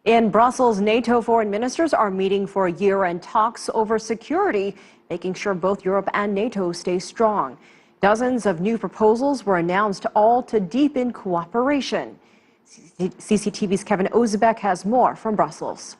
In Brussels, NATO foreign ministers are meeting for year-end talks over security, making sure both Europe and NATO stay strong. Dozens of new proposals were announced, all to deepen cooperation. CCTV's Kevin Ozebek has more from Brussels.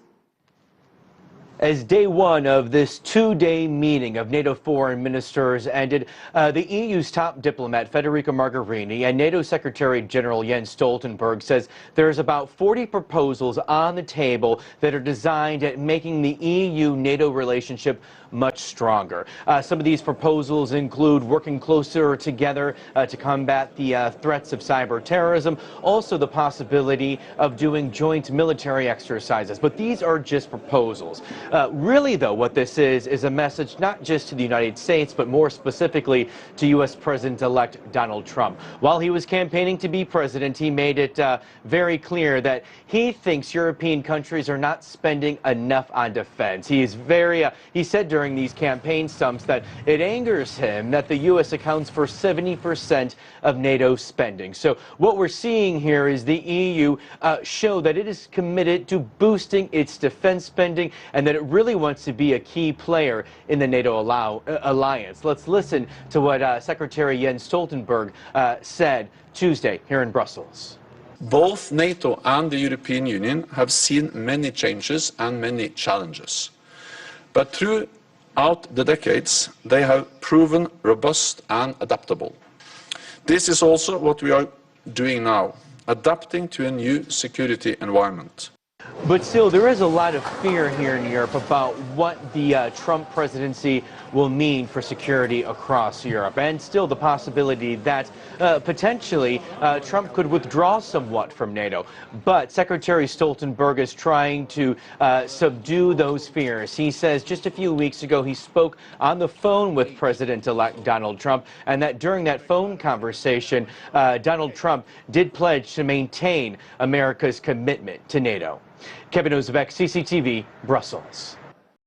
As day one of this two-day meeting of NATO foreign ministers ended, the EU's top diplomat Federica Mogherini and NATO Secretary General Jens Stoltenberg says there's about 40 proposals on the table that are designed at making the EU-NATO relationship much stronger. Some of these proposals include working closer together to combat the threats of cyber terrorism, also the possibility of doing joint military exercises. But these are just proposals. Really, though, what this is a message not just to the United States, but more specifically to U.S. President-elect Donald Trump. While he was campaigning to be president, he made it very clear that he thinks European countries are not spending enough on defense. He said during these campaign stumps that it angers him that the U.S. accounts for 70% of NATO spending. So what we're seeing here is the EU show that it is committed to boosting its defense spending and that it really wants to be a key player in the NATO alliance. Let's listen to what Secretary Jens Stoltenberg said Tuesday here in Brussels. Both NATO and the European Union have seen many changes and many challenges. But throughout the decades, they have proven robust and adaptable. This is also what we are doing now, adapting to a new security environment. But still, there is a lot of fear here in Europe about what the Trump presidency will mean for security across Europe, and still the possibility that potentially Trump could withdraw somewhat from NATO. But Secretary Stoltenberg is trying to subdue those fears. He says just a few weeks ago he spoke on the phone with President-elect Donald Trump, and that during that phone conversation, Donald Trump did pledge to maintain America's commitment to NATO. Kevin Ozebek, CCTV, Brussels.